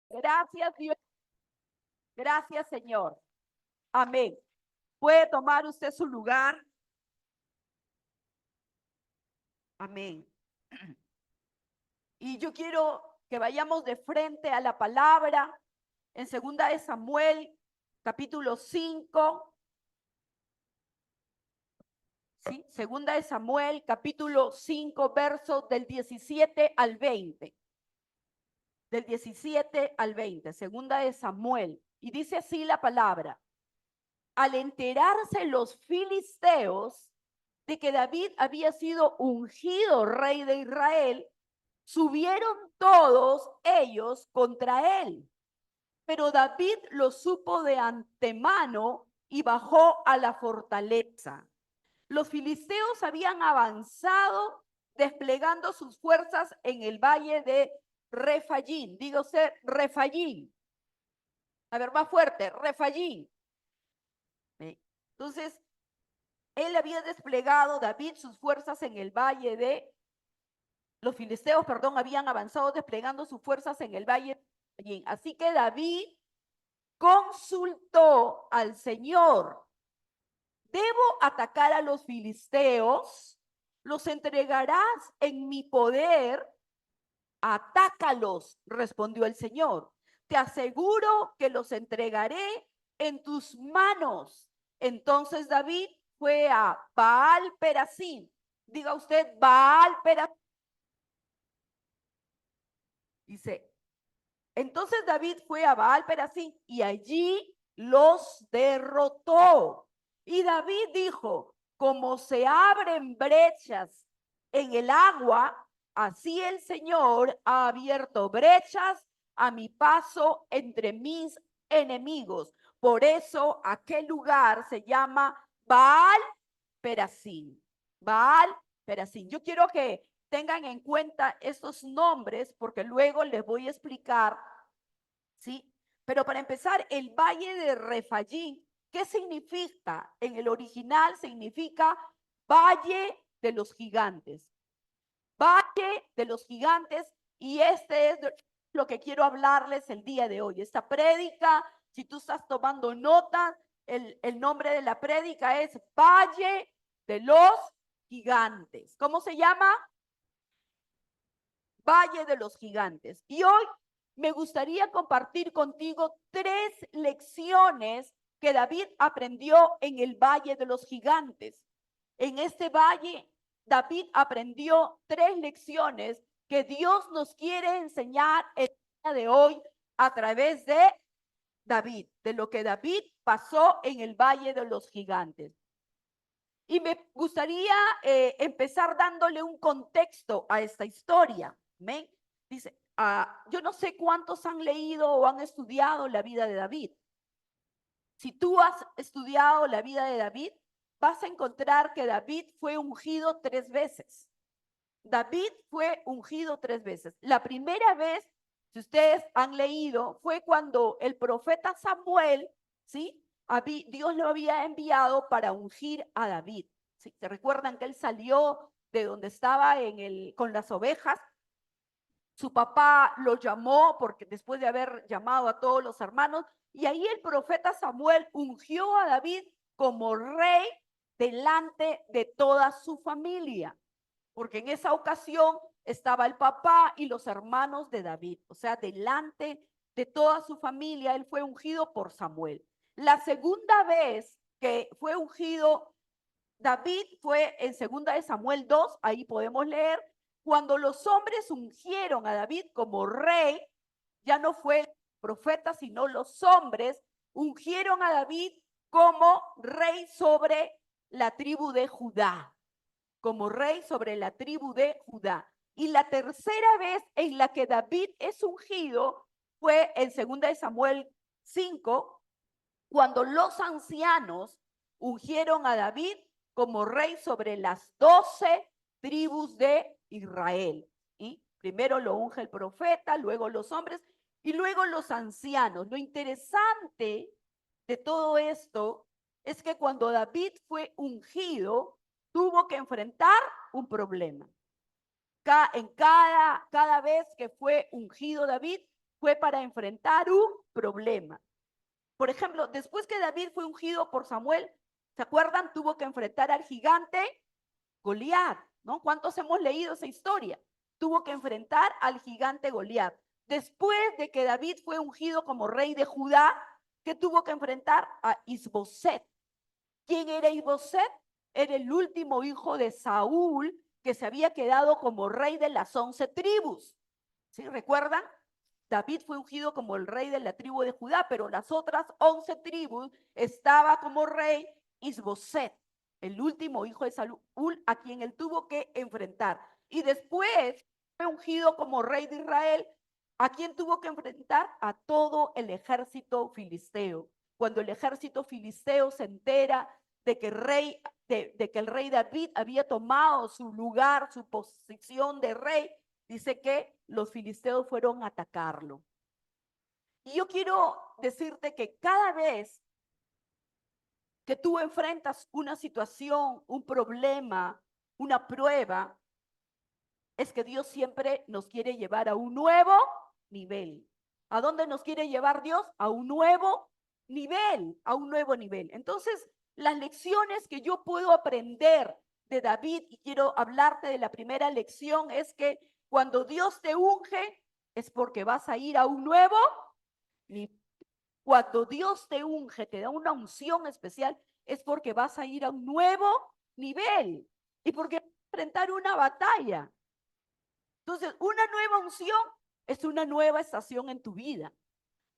Gracias, Dios. Gracias, Señor. Amén. ¿Puede tomar usted su lugar? Amén. Y yo quiero que vayamos de frente a la palabra en 2 Samuel, capítulo 5. ¿Sí? 2 Samuel, capítulo 5, versos del 17 al 20. Del 17 al 20, 2 Samuel. Y dice así la palabra. Al enterarse los filisteos de que David había sido ungido rey de Israel, subieron todos ellos contra él. Pero David lo supo de antemano y bajó a la fortaleza. Los filisteos habían avanzado desplegando sus fuerzas en el valle de Refayín. Diga usted, Refayín. A ver, más fuerte, Refayín. Entonces, él había desplegado, David, sus fuerzas en el valle de, los filisteos, perdón, habían avanzado desplegando sus fuerzas en el valle de Refayín. Así que David consultó al Señor. ¿Debo atacar a los filisteos? ¿Los entregarás en mi poder? Atácalos, respondió el Señor. Te aseguro que los entregaré en tus manos. Entonces David fue a Baal Perasim. Diga usted, Baal Perasim. Dice, entonces David fue a Baal Perasim y allí los derrotó. Y David dijo, como se abren brechas en el agua, así el Señor ha abierto brechas a mi paso entre mis enemigos. Por eso aquel lugar se llama Baal Perasim. Baal Perasim. Yo quiero que tengan en cuenta estos nombres porque luego les voy a explicar, ¿sí? Pero para empezar, el valle de Refayín, ¿qué significa? En el original significa Valle de los Gigantes. Valle de los Gigantes, y este es lo que quiero hablarles el día de hoy. Esta prédica, si tú estás tomando nota, el nombre de la prédica es Valle de los Gigantes. ¿Cómo se llama? Valle de los Gigantes. Y hoy me gustaría compartir contigo 3 lecciones que David aprendió en el Valle de los Gigantes. En este valle, David aprendió 3 lecciones que Dios nos quiere enseñar el día de hoy a través de David, de lo que David pasó en el Valle de los Gigantes. Y me gustaría empezar dándole un contexto a esta historia. ¿Amén? Dice, yo no sé cuántos han leído o han estudiado la vida de David. Si tú has estudiado la vida de David, vas a encontrar que David fue ungido 3 veces. David fue ungido 3 veces. La primera vez, si ustedes han leído, fue cuando el profeta Samuel, ¿sí? Dios lo había enviado para ungir a David. ¿Sí? ¿Se recuerdan que él salió de donde estaba con las ovejas? Su papá lo llamó porque después de haber llamado a todos los hermanos, y ahí el profeta Samuel ungió a David como rey delante de toda su familia, porque en esa ocasión estaba el papá y los hermanos de David, o sea, delante de toda su familia, él fue ungido por Samuel. La segunda vez que fue ungido David fue en 2 Samuel 2, ahí podemos leer, cuando los hombres ungieron a David como rey, ya no fue el profeta, sino los hombres ungieron a David como rey sobre la tribu de Judá, como rey sobre la tribu de Judá. Y la tercera vez en la que David es ungido fue en 2 Samuel 5, cuando los ancianos ungieron a David como rey sobre las 12 tribus de Israel. ¿Sí? Primero lo unge el profeta, luego los hombres y luego los ancianos. Lo interesante de todo esto es que cuando David fue ungido, tuvo que enfrentar un problema. Cada vez que fue ungido David, fue para enfrentar un problema. Por ejemplo, después que David fue ungido por Samuel, ¿se acuerdan? Tuvo que enfrentar al gigante Goliat, ¿no? ¿Cuántos hemos leído esa historia? Tuvo que enfrentar al gigante Goliat. Después de que David fue ungido como rey de Judá, ¿qué tuvo que enfrentar? A Isboset. ¿Quién era Isboset? Era el último hijo de Saúl que se había quedado como rey de las 11 tribus. ¿Sí recuerdan? David fue ungido como el rey de la tribu de Judá, pero las otras 11 tribus estaba como rey Isboset, el último hijo de Saúl, a quien él tuvo que enfrentar. Y después fue ungido como rey de Israel, a quien tuvo que enfrentar a todo el ejército filisteo. Cuando el ejército filisteo se entera de que el rey David había tomado su lugar, su posición de rey, dice que los filisteos fueron a atacarlo. Y yo quiero decirte que cada vez que tú enfrentas una situación, un problema, una prueba, es que Dios siempre nos quiere llevar a un nuevo nivel. ¿A dónde nos quiere llevar Dios? A un nuevo nivel, a un nuevo nivel. Entonces, las lecciones que yo puedo aprender de David, y quiero hablarte de la primera lección, es que cuando Dios te unge, es porque vas a ir a un nuevo nivel. Cuando Dios te unge, te da una unción especial, es porque vas a ir a un nuevo nivel y porque vas a enfrentar una batalla. Entonces, una nueva unción es una nueva estación en tu vida.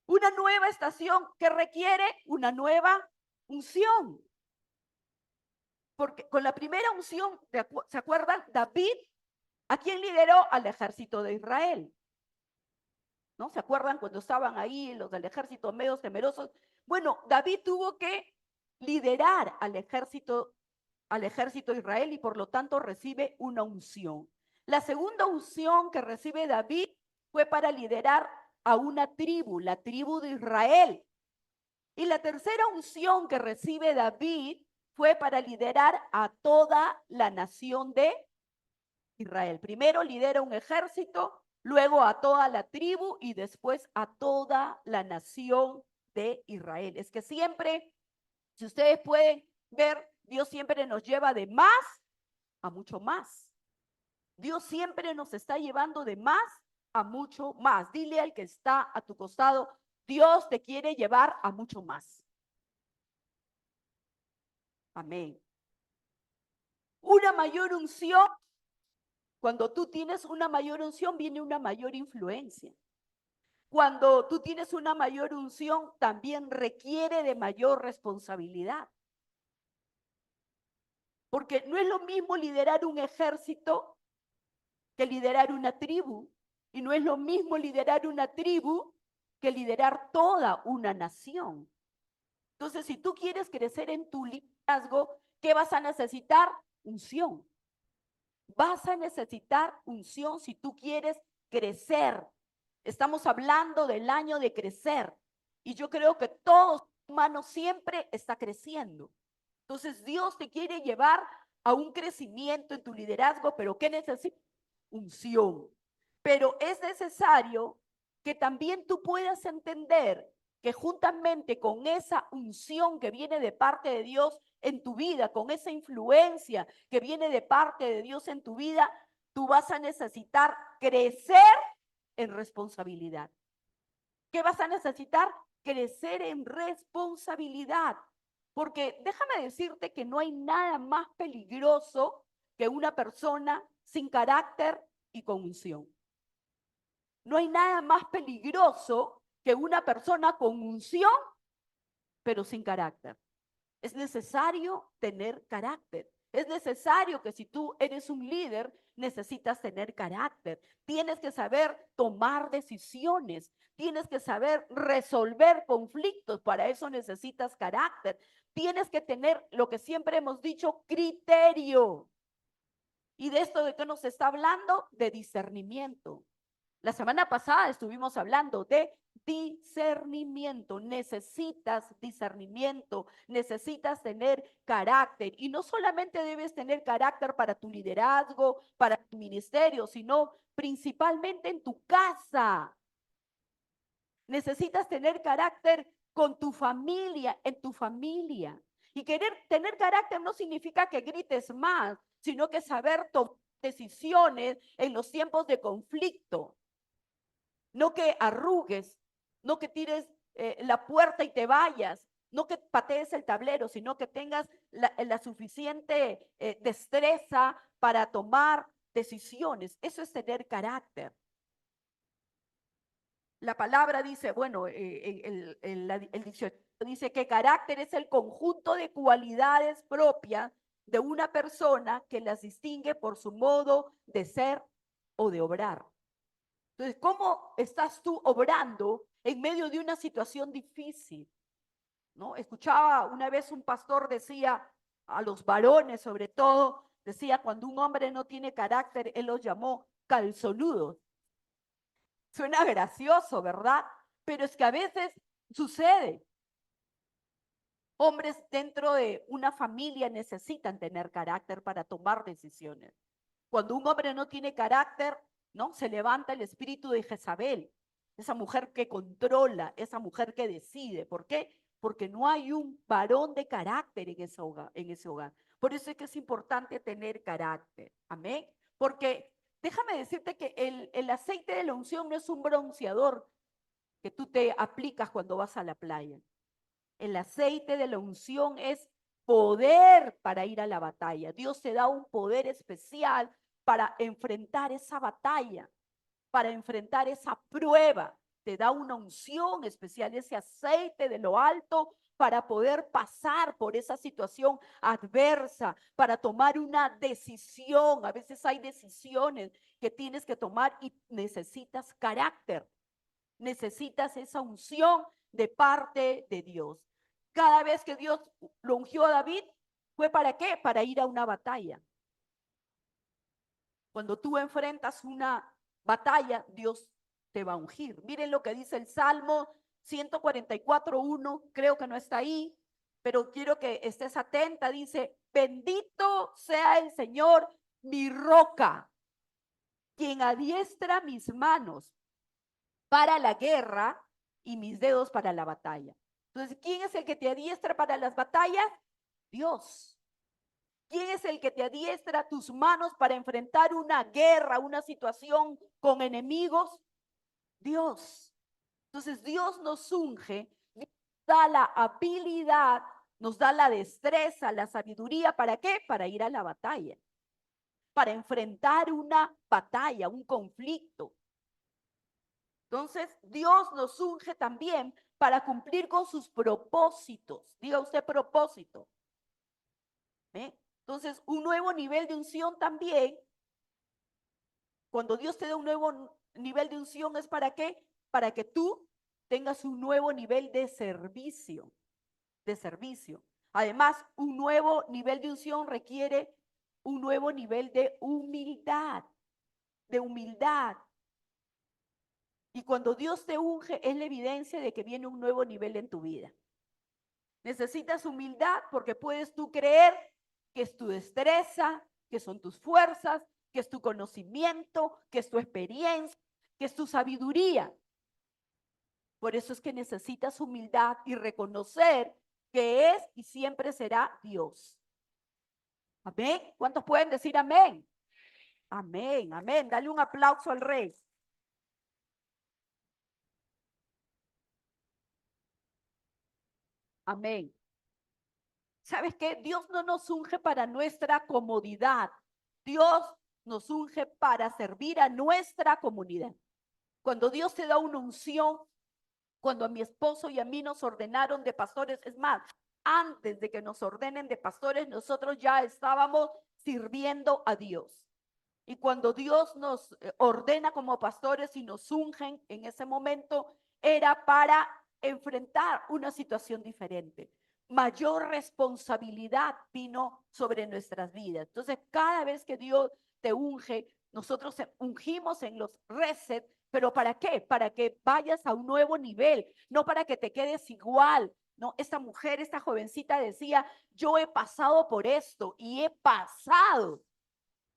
Una nueva estación que requiere una nueva unción. Porque con la primera unción, ¿se acuerdan? David, ¿a quién lideró? Al ejército de Israel. ¿No? ¿Se acuerdan cuando estaban ahí los del ejército medio temerosos? Bueno, David tuvo que liderar al ejército de Israel y por lo tanto recibe una unción. La segunda unción que recibe David fue para liderar a una tribu, la tribu de Israel. Y la tercera unción que recibe David fue para liderar a toda la nación de Israel. Primero lidera un ejército, luego a toda la tribu y después a toda la nación de Israel. Es que siempre, si ustedes pueden ver, Dios siempre nos lleva de más a mucho más. Dios siempre nos está llevando de más a mucho más. Dile al que está a tu costado, Dios te quiere llevar a mucho más. Amén. Una mayor unción, cuando tú tienes una mayor unción, viene una mayor influencia. Cuando tú tienes una mayor unción, también requiere de mayor responsabilidad. Porque no es lo mismo liderar un ejército que liderar una tribu. Y no es lo mismo liderar una tribu que liderar toda una nación. Entonces, si tú quieres crecer en tu liderazgo, ¿qué vas a necesitar? Unción. Vas a necesitar unción si tú quieres crecer. Estamos hablando del año de crecer. Y yo creo que todo humano siempre está creciendo. Entonces, Dios te quiere llevar a un crecimiento en tu liderazgo, pero ¿qué necesitas? Unción. Pero es necesario que también tú puedas entender que juntamente con esa unción que viene de parte de Dios en tu vida, con esa influencia que viene de parte de Dios en tu vida, tú vas a necesitar crecer en responsabilidad. ¿Qué vas a necesitar? Crecer en responsabilidad. Porque déjame decirte que no hay nada más peligroso que una persona sin carácter y con unción. No hay nada más peligroso que una persona con unción, pero sin carácter. Es necesario tener carácter. Es necesario que si tú eres un líder, necesitas tener carácter. Tienes que saber tomar decisiones. Tienes que saber resolver conflictos. Para eso necesitas carácter. Tienes que tener lo que siempre hemos dicho, criterio. ¿Y de esto de qué nos está hablando? De discernimiento. La semana pasada estuvimos hablando de discernimiento. Necesitas discernimiento, necesitas tener carácter. Y no solamente debes tener carácter para tu liderazgo, para tu ministerio, sino principalmente en tu casa. Necesitas tener carácter con tu familia, en tu familia. Y querer tener carácter no significa que grites más, sino que saber tomar decisiones en los tiempos de conflicto. No que arrugues, no que tires la puerta y te vayas, no que patees el tablero, sino que tengas la suficiente destreza para tomar decisiones. Eso es tener carácter. La palabra dice, bueno, el diccionario dice que carácter es el conjunto de cualidades propias de una persona que las distingue por su modo de ser o de obrar. Entonces, ¿cómo estás tú obrando en medio de una situación difícil? ¿No? Escuchaba una vez un pastor decía a los varones, sobre todo, decía, cuando un hombre no tiene carácter, él los llamó calzonudos. Suena gracioso, ¿verdad? Pero es que a veces sucede. Hombres dentro de una familia necesitan tener carácter para tomar decisiones. Cuando un hombre no tiene carácter, ¿no? Se levanta el espíritu de Jezabel, esa mujer que controla, esa mujer que decide. ¿Por qué? Porque no hay un varón de carácter en ese hogar, en ese hogar. Por eso es que es importante tener carácter. Amén. Porque déjame decirte que el aceite de la unción no es un bronceador que tú te aplicas cuando vas a la playa. El aceite de la unción es poder para ir a la batalla. Dios te da un poder especial para enfrentar esa batalla, para enfrentar esa prueba. Te da una unción especial, ese aceite de lo alto para poder pasar por esa situación adversa, para tomar una decisión. A veces hay decisiones que tienes que tomar y necesitas carácter, necesitas esa unción de parte de Dios. Cada vez que Dios lo ungió a David, ¿fue para qué? Para ir a una batalla. Cuando tú enfrentas una batalla, Dios te va a ungir. Miren lo que dice el Salmo 144:1, creo que no está ahí, pero quiero que estés atenta. Dice, bendito sea el Señor, mi roca, quien adiestra mis manos para la guerra y mis dedos para la batalla. Entonces, ¿quién es el que te adiestra para las batallas? Dios. ¿Quién es el que te adiestra tus manos para enfrentar una guerra, una situación con enemigos? Dios. Entonces, Dios nos unge, Dios da la habilidad, nos da la destreza, la sabiduría. ¿Para qué? Para ir a la batalla, para enfrentar una batalla, un conflicto. Entonces, Dios nos unge también para cumplir con sus propósitos. Diga usted propósito. ¿Eh? Entonces, un nuevo nivel de unción también, cuando Dios te da un nuevo nivel de unción, ¿es para qué? Para que tú tengas un nuevo nivel de servicio, de servicio. Además, un nuevo nivel de unción requiere un nuevo nivel de humildad, de humildad. Y cuando Dios te unge, es la evidencia de que viene un nuevo nivel en tu vida. Necesitas humildad porque puedes tú creer que es tu destreza, que son tus fuerzas, que es tu conocimiento, que es tu experiencia, que es tu sabiduría. Por eso es que necesitas humildad y reconocer que es y siempre será Dios. Amén. ¿Cuántos pueden decir amén? Amén, amén. Dale un aplauso al Rey. Amén. ¿Sabes qué? Dios no nos unge para nuestra comodidad. Dios nos unge para servir a nuestra comunidad. Cuando Dios te da una unción, cuando a mi esposo y a mí nos ordenaron de pastores, es más, antes de que nos ordenen de pastores, nosotros ya estábamos sirviendo a Dios. Y cuando Dios nos ordena como pastores y nos ungen en ese momento, era para enfrentar una situación diferente. Mayor responsabilidad vino sobre nuestras vidas. Entonces, cada vez que Dios te unge, nosotros ungimos en los reset, pero ¿para qué? Para que vayas a un nuevo nivel, no para que te quedes igual. No, esta mujer, esta jovencita decía, yo he pasado por esto y he pasado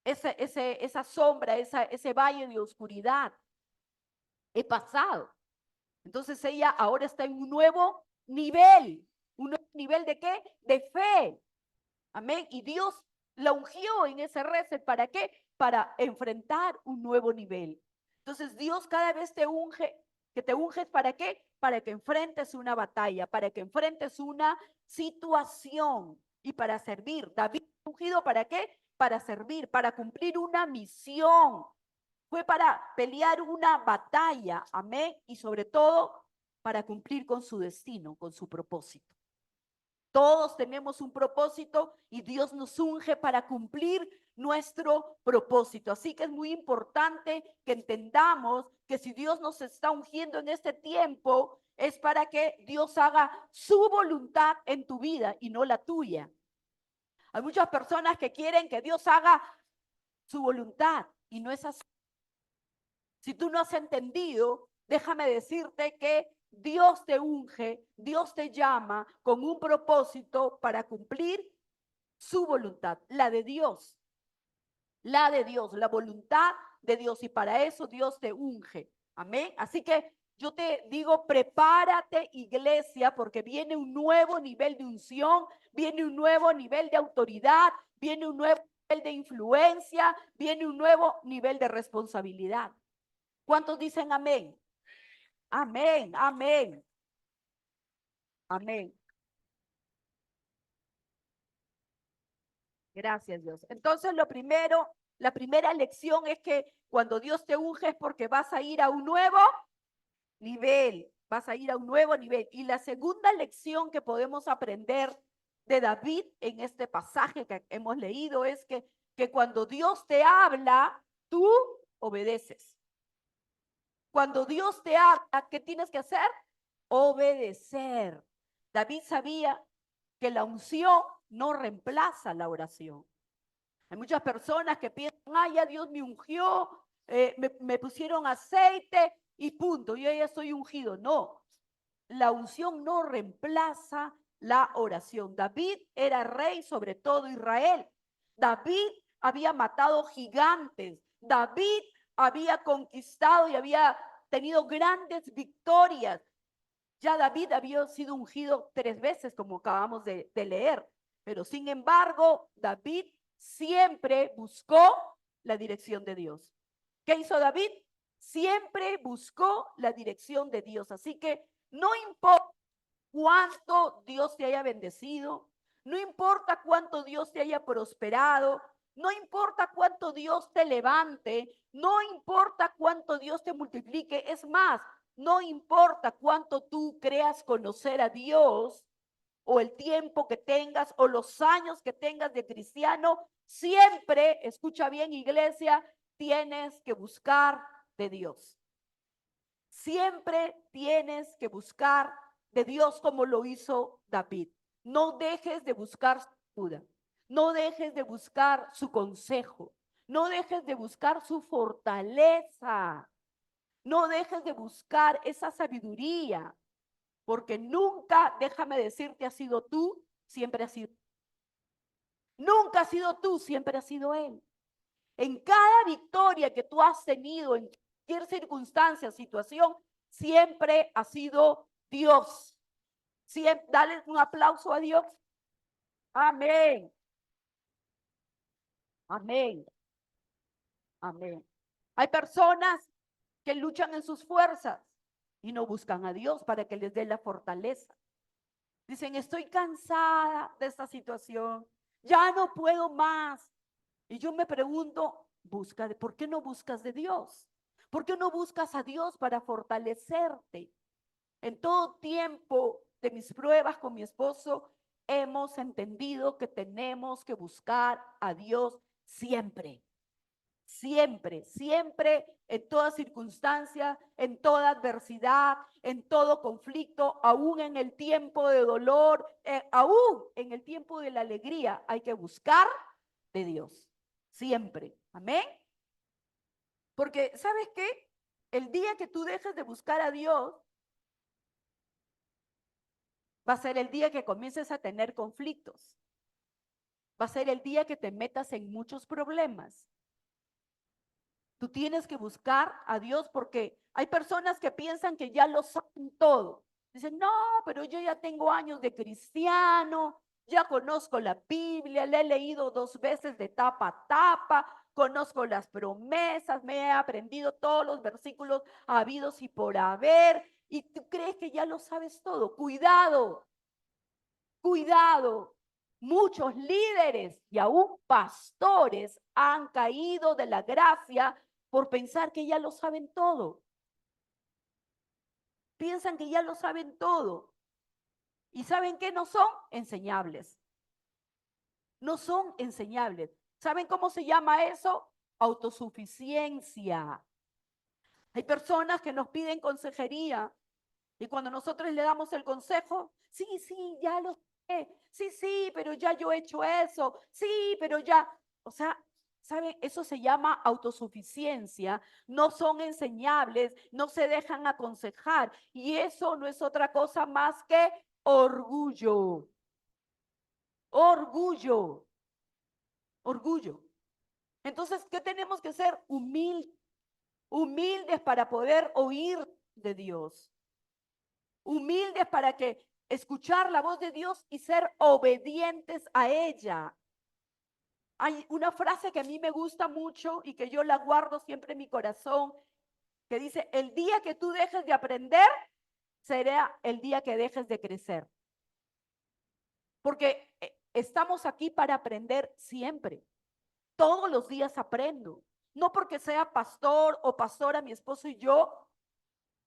esa sombra, ese valle de oscuridad. He pasado. Entonces ella ahora está en un nuevo nivel ¿de qué? De fe. Amén. Y Dios la ungió en ese reset. ¿Para qué? Para enfrentar un nuevo nivel. Entonces Dios cada vez te unge, que te unges ¿para qué? Para que enfrentes una batalla, para que enfrentes una situación y para servir. David ungido ¿para qué? Para servir, para cumplir una misión. Fue para pelear una batalla, amén, y sobre todo para cumplir con su destino, con su propósito. Todos tenemos un propósito y Dios nos unge para cumplir nuestro propósito. Así que es muy importante que entendamos que si Dios nos está ungiendo en este tiempo, es para que Dios haga su voluntad en tu vida y no la tuya. Hay muchas personas que quieren que Dios haga su voluntad y no es así. Si tú no has entendido, déjame decirte que Dios te unge, Dios te llama con un propósito para cumplir su voluntad, la de Dios, la voluntad de Dios. Y para eso Dios te unge. Amén. Así que yo te digo, prepárate, iglesia, porque viene un nuevo nivel de unción, viene un nuevo nivel de autoridad, viene un nuevo nivel de influencia, viene un nuevo nivel de responsabilidad. ¿Cuántos dicen amén? Amén, amén, amén. Gracias, Dios. Entonces, la primera lección es que cuando Dios te unge es porque vas a ir a un nuevo nivel, vas a ir a un nuevo nivel. Y la segunda lección que podemos aprender de David en este pasaje que hemos leído es que cuando Dios te habla, tú obedeces. Cuando Dios te habla, ¿qué tienes que hacer? Obedecer. David sabía que la unción no reemplaza la oración. Hay muchas personas que piensan, ay, ya Dios me ungió, me pusieron aceite y punto, yo ya estoy ungido. No, la unción no reemplaza la oración. David era rey sobre todo Israel. David había matado gigantes. David había conquistado y había tenido grandes victorias. Ya David había sido ungido 3 veces, como acabamos de leer. Pero sin embargo, David siempre buscó la dirección de Dios. ¿Qué hizo David? Siempre buscó la dirección de Dios. Así que no importa cuánto Dios te haya bendecido, no importa cuánto Dios te haya prosperado, no importa cuánto Dios te levante, no importa cuánto Dios te multiplique, es más, no importa cuánto tú creas conocer a Dios o el tiempo que tengas o los años que tengas de cristiano, siempre, escucha bien iglesia, tienes que buscar de Dios. Siempre tienes que buscar de Dios como lo hizo David. No dejes de buscar su ayuda. No dejes de buscar su consejo. No dejes de buscar su fortaleza. No dejes de buscar esa sabiduría. Porque nunca, déjame decirte, has sido tú, siempre has sido. Nunca has sido tú, siempre ha sido Él. En cada victoria que tú has tenido, en cualquier circunstancia, situación, siempre ha sido Dios. Siempre, dale un aplauso a Dios. Amén. Amén. Amén. Hay personas que luchan en sus fuerzas y no buscan a Dios para que les dé la fortaleza. Dicen, estoy cansada de esta situación, ya no puedo más. Y yo me pregunto, ¿por qué no buscas de Dios? ¿Por qué no buscas a Dios para fortalecerte? En todo tiempo de mis pruebas con mi esposo, hemos entendido que tenemos que buscar a Dios siempre. Siempre, siempre, en toda circunstancia, en toda adversidad, en todo conflicto, aún en el tiempo de dolor, aún en el tiempo de la alegría, hay que buscar de Dios. Siempre. Amén. Porque, ¿sabes qué? El día que tú dejes de buscar a Dios, va a ser el día que comiences a tener conflictos. Va a ser el día que te metas en muchos problemas. Tú tienes que buscar a Dios porque hay personas que piensan que ya lo saben todo. Dicen, no, pero yo ya tengo años de cristiano, ya conozco la Biblia, la he leído 2 veces de tapa a tapa, conozco las promesas, me he aprendido todos los versículos habidos y por haber, y tú crees que ya lo sabes todo. Cuidado, cuidado. Muchos líderes y aún pastores han caído de la gracia por pensar que ya lo saben todo. Piensan que ya lo saben todo. ¿Y saben qué? No son enseñables. No son enseñables. ¿Saben cómo se llama eso? Autosuficiencia. Hay personas que nos piden consejería y cuando nosotros le damos el consejo, sí, sí, ya lo sé, sí, sí, pero ya yo he hecho eso, sí, pero ya, o sea, ¿saben? Eso se llama autosuficiencia, no son enseñables, no se dejan aconsejar y eso no es otra cosa más que orgullo, orgullo, orgullo. Entonces, ¿qué tenemos que ser? Humildes para poder oír de Dios. Humildes para que escuchar la voz de Dios y ser obedientes a ella. Hay una frase que a mí me gusta mucho y que yo la guardo siempre en mi corazón, que dice, el día que tú dejes de aprender, será el día que dejes de crecer. Porque estamos aquí para aprender siempre. Todos los días aprendo. No porque sea pastor o pastora, mi esposo y yo,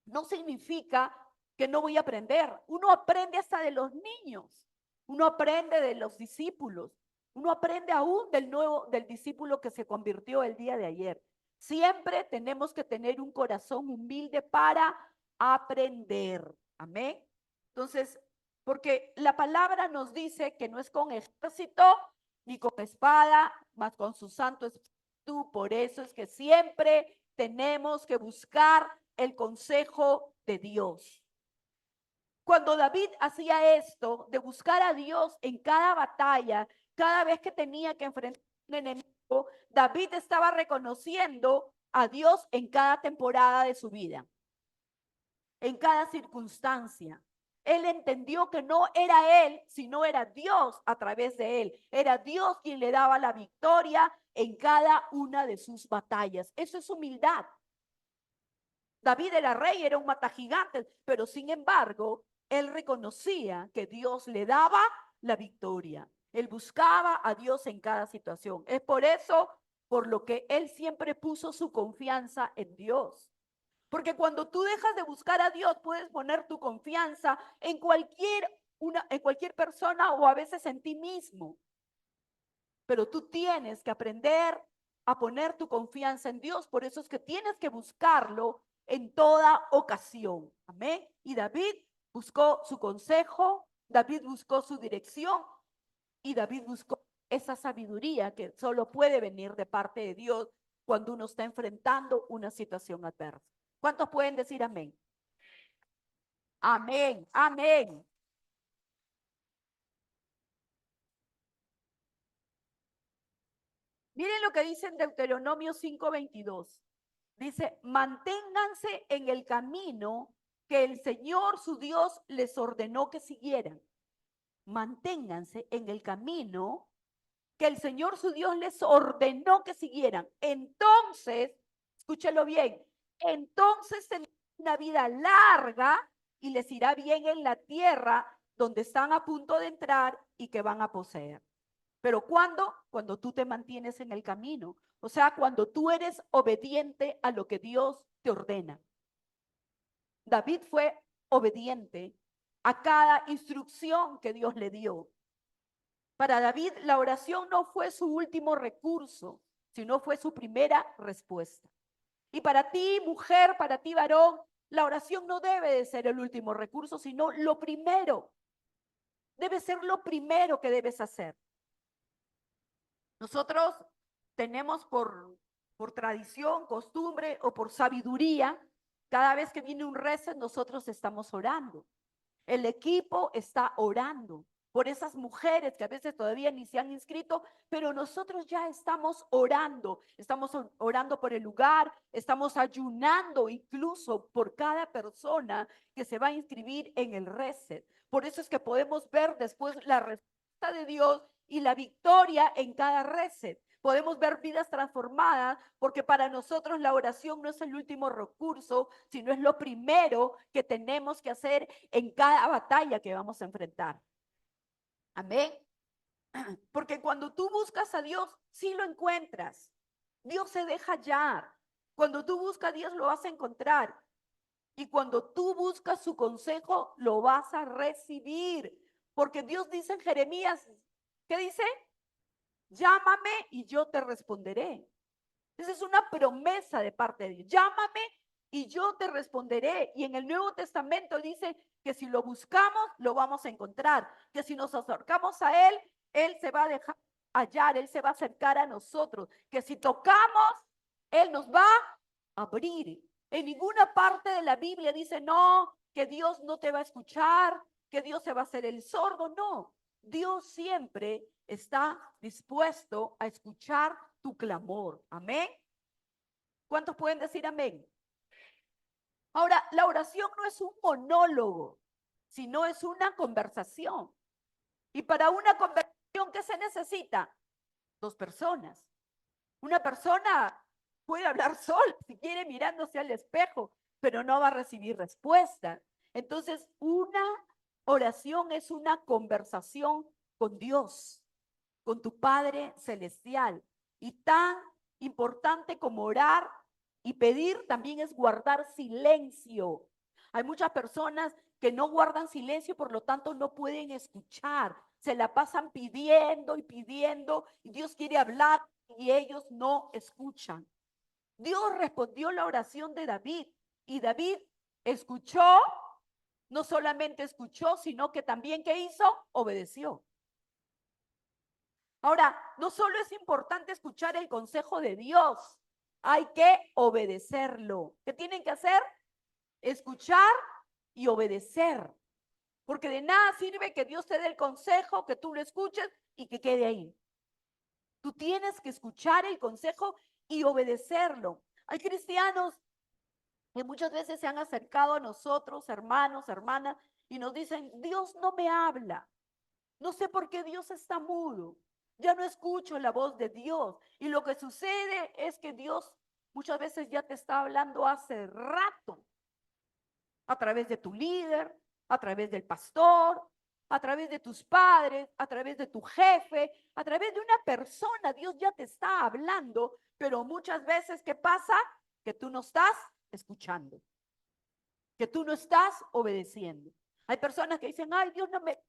no significa que no voy a aprender. Uno aprende hasta de los niños, uno aprende de los discípulos, uno aprende aún del discípulo que se convirtió el día de ayer. Siempre tenemos que tener un corazón humilde para aprender. Amén. Entonces, porque la palabra nos dice que no es con ejército ni con espada, mas con su santo espíritu. Por eso es que siempre tenemos que buscar el consejo de Dios. Cuando David hacía esto, de buscar a Dios en cada batalla, cada vez que tenía que enfrentar un enemigo, David estaba reconociendo a Dios en cada temporada de su vida, en cada circunstancia. Él entendió que no era él, sino era Dios a través de él. Era Dios quien le daba la victoria en cada una de sus batallas. Eso es humildad. David era rey, era un matagigantes, pero sin embargo, él reconocía que Dios le daba la victoria. Él buscaba a Dios en cada situación. Es por eso, por lo que él siempre puso su confianza en Dios. Porque cuando tú dejas de buscar a Dios, puedes poner tu confianza en cualquier persona o a veces en ti mismo. Pero tú tienes que aprender a poner tu confianza en Dios. Por eso es que tienes que buscarlo en toda ocasión. Amén. Y David buscó su consejo, David buscó su dirección y David buscó esa sabiduría que solo puede venir de parte de Dios cuando uno está enfrentando una situación adversa. ¿Cuántos pueden decir amén? Amén, amén. Miren lo que dice en Deuteronomio 5:22. Dice, manténganse en el camino que el Señor su Dios les ordenó que siguieran. Manténganse en el camino que el Señor su Dios les ordenó que siguieran. Entonces, escúchelo bien, entonces tendrán una vida larga y les irá bien en la tierra donde están a punto de entrar y que van a poseer. Pero ¿cuándo? Cuando tú te mantienes en el camino. O sea, cuando tú eres obediente a lo que Dios te ordena. David fue obediente a cada instrucción que Dios le dio. Para David, la oración no fue su último recurso, sino fue su primera respuesta. Y para ti, mujer, para ti, varón, la oración no debe de ser el último recurso, sino lo primero. Debe ser lo primero que debes hacer. Nosotros tenemos por tradición, costumbre o por sabiduría, cada vez que viene un rezo, nosotros estamos orando. El equipo está orando por esas mujeres que a veces todavía ni se han inscrito, pero nosotros ya estamos orando por el lugar, estamos ayunando incluso por cada persona que se va a inscribir en el reset. Por eso es que podemos ver después la respuesta de Dios y la victoria en cada reset. Podemos ver vidas transformadas porque para nosotros la oración no es el último recurso, sino es lo primero que tenemos que hacer en cada batalla que vamos a enfrentar. Amén. Porque cuando tú buscas a Dios, sí lo encuentras. Dios se deja hallar. Cuando tú buscas a Dios, lo vas a encontrar. Y cuando tú buscas su consejo, lo vas a recibir. Porque Dios dice en Jeremías, ¿qué dice? Llámame y yo te responderé. Esa es una promesa de parte de Dios. Llámame y yo te responderé. Y en el Nuevo Testamento dice que si lo buscamos, lo vamos a encontrar. Que si nos acercamos a Él, Él se va a dejar hallar, Él se va a acercar a nosotros. Que si tocamos, Él nos va a abrir. En ninguna parte de la Biblia dice, no, que Dios no te va a escuchar, que Dios se va a hacer el sordo. No, Dios siempre está dispuesto a escuchar tu clamor. Amén. ¿Cuántos pueden decir amén? Ahora, la oración no es un monólogo, sino es una conversación. Y para una conversación, ¿qué se necesita? Dos personas. Una persona puede hablar sola, si quiere, mirándose al espejo, pero no va a recibir respuesta. Entonces, una oración es una conversación con Dios, con tu Padre Celestial. Y tan importante como orar y pedir también es guardar silencio. Hay muchas personas que no guardan silencio, por lo tanto no pueden escuchar. Se la pasan pidiendo y pidiendo y Dios quiere hablar y ellos no escuchan. Dios respondió la oración de David y David escuchó, no solamente escuchó, sino que también, ¿qué hizo? Obedeció. Ahora, no solo es importante escuchar el consejo de Dios, hay que obedecerlo. ¿Qué tienen que hacer? Escuchar y obedecer. Porque de nada sirve que Dios te dé el consejo, que tú lo escuches y que quede ahí. Tú tienes que escuchar el consejo y obedecerlo. Hay cristianos que muchas veces se han acercado a nosotros, hermanos, hermanas, y nos dicen, Dios no me habla. No sé por qué Dios está mudo. Ya no escucho la voz de Dios. Y lo que sucede es que Dios muchas veces ya te está hablando hace rato, a través de tu líder, a través del pastor, a través de tus padres, a través de tu jefe, a través de una persona. Dios ya te está hablando, pero muchas veces, ¿qué pasa? Que tú no estás escuchando, que tú no estás obedeciendo. Hay personas que dicen, ay, Dios no me...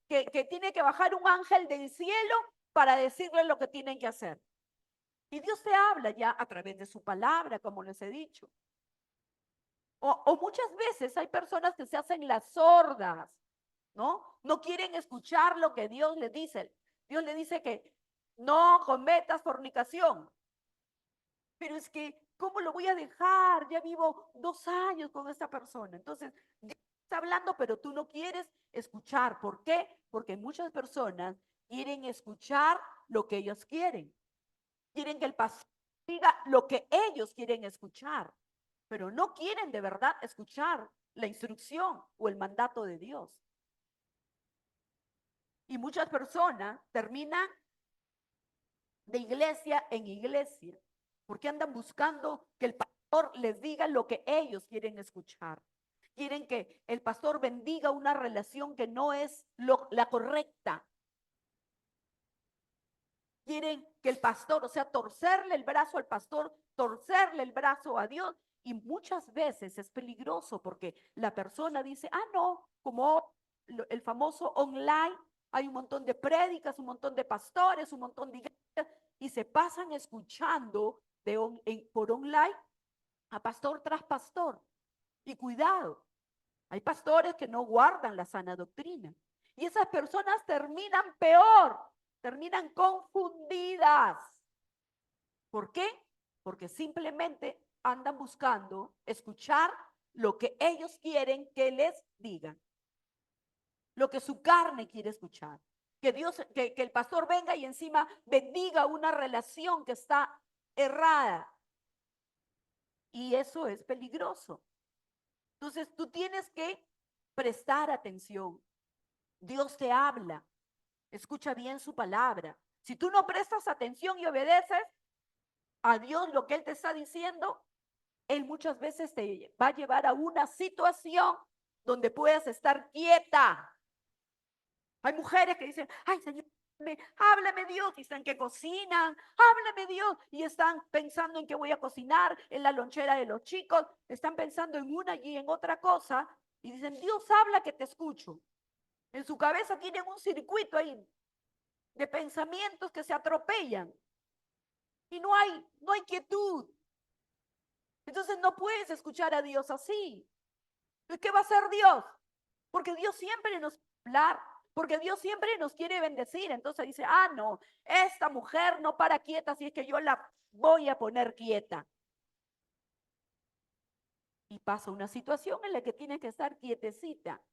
Que tiene que bajar un ángel del cielo para decirle lo que tienen que hacer. Y Dios te habla ya a través de su palabra, como les he dicho. O muchas veces hay personas que se hacen las sordas, ¿no? No quieren escuchar lo que Dios les dice. Dios le dice que no cometas fornicación. Pero es que, ¿cómo lo voy a dejar? Ya vivo 2 años con esta persona. Entonces, Dios está hablando, pero tú no quieres escuchar. ¿Por qué? Porque muchas personas quieren escuchar lo que ellos quieren. Quieren que el pastor diga lo que ellos quieren escuchar, pero no quieren de verdad escuchar la instrucción o el mandato de Dios. Y muchas personas terminan de iglesia en iglesia porque andan buscando que el pastor les diga lo que ellos quieren escuchar. Quieren que el pastor bendiga una relación que no es la correcta. Quieren que el pastor, o sea, torcerle el brazo al pastor, torcerle el brazo a Dios. Y muchas veces es peligroso porque la persona dice, ah, no, como el famoso online, hay un montón de prédicas, un montón de pastores, un montón de iglesias, y se pasan escuchando por online a pastor tras pastor. Y cuidado, hay pastores que no guardan la sana doctrina. Y esas personas terminan peor, terminan confundidas. ¿Por qué? Porque simplemente andan buscando escuchar lo que ellos quieren que les digan. lo que su carne quiere escuchar. Que Dios, que el pastor venga y encima bendiga una relación que está errada. Y eso es peligroso. Entonces tú tienes que prestar atención. Dios te habla. Escucha bien su palabra. Si tú no prestas atención y obedeces a Dios lo que Él te está diciendo, Él muchas veces te va a llevar a una situación donde puedas estar quieta. Hay mujeres que dicen, ay Señor, háblame Dios, y están que cocinan, háblame Dios, y están pensando en que voy a cocinar, en la lonchera de los chicos, están pensando en una y en otra cosa, y dicen, Dios habla que te escucho. En su cabeza tienen un circuito ahí de pensamientos que se atropellan, y no hay quietud. Entonces no puedes escuchar a Dios así. ¿Qué va a hacer Dios? Porque Dios siempre nos va a hablar, porque Dios siempre nos quiere bendecir. Entonces dice, no, esta mujer no para quieta, así es que yo la voy a poner quieta. Y pasa una situación en la que tiene que estar quietecita.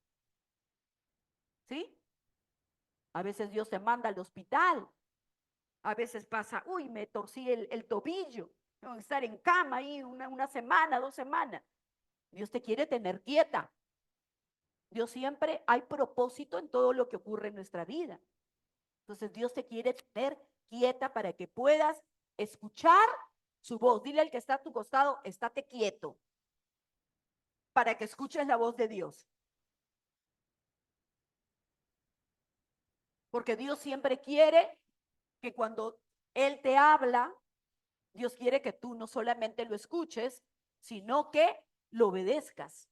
¿Sí? A veces Dios te manda al hospital. A veces pasa, uy, me torcí el tobillo. Tengo que estar en cama ahí una semana, 2 semanas. Dios te quiere tener quieta. Dios siempre hay propósito en todo lo que ocurre en nuestra vida. Entonces Dios te quiere tener quieta para que puedas escuchar su voz. Dile al que está a tu costado, estate quieto, para que escuches la voz de Dios. Porque Dios siempre quiere que cuando Él te habla, Dios quiere que tú no solamente lo escuches, sino que lo obedezcas.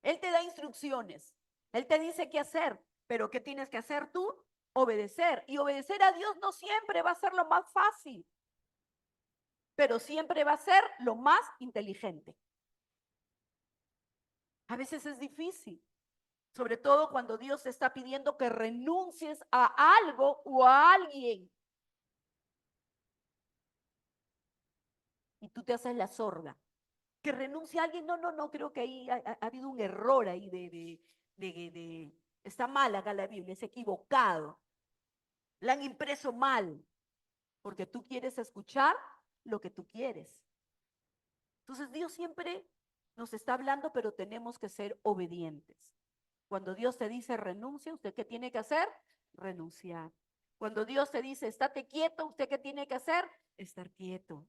Él te da instrucciones, Él te dice qué hacer, pero ¿qué tienes que hacer tú? Obedecer. Y obedecer a Dios no siempre va a ser lo más fácil, pero siempre va a ser lo más inteligente. A veces es difícil, sobre todo cuando Dios te está pidiendo que renuncies a algo o a alguien y tú te haces la sorda. Que renuncie a alguien, no, creo que ahí ha habido un error ahí está mal acá la Biblia, es equivocado. La han impreso mal, porque tú quieres escuchar lo que tú quieres. Entonces Dios siempre nos está hablando, pero tenemos que ser obedientes. Cuando Dios te dice renuncia, ¿usted qué tiene que hacer? Renunciar. Cuando Dios te dice estate quieto, ¿usted qué tiene que hacer? Estar quieto.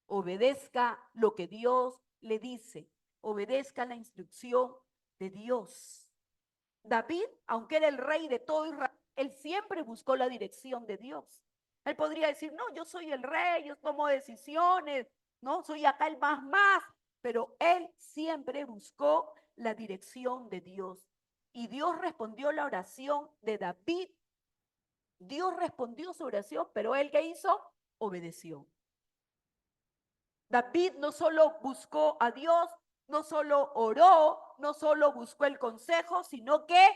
Obedezca lo que Dios le dice. Obedezca la instrucción de Dios. David, aunque era el rey de todo Israel, él siempre buscó la dirección de Dios. Él podría decir, no, yo soy el rey, yo tomo decisiones, no, soy acá el más, pero él siempre buscó la dirección de Dios. Y Dios respondió la oración de David. Dios respondió su oración, pero él ¿qué hizo? Obedeció. David no solo buscó a Dios, no solo oró, no solo buscó el consejo, sino que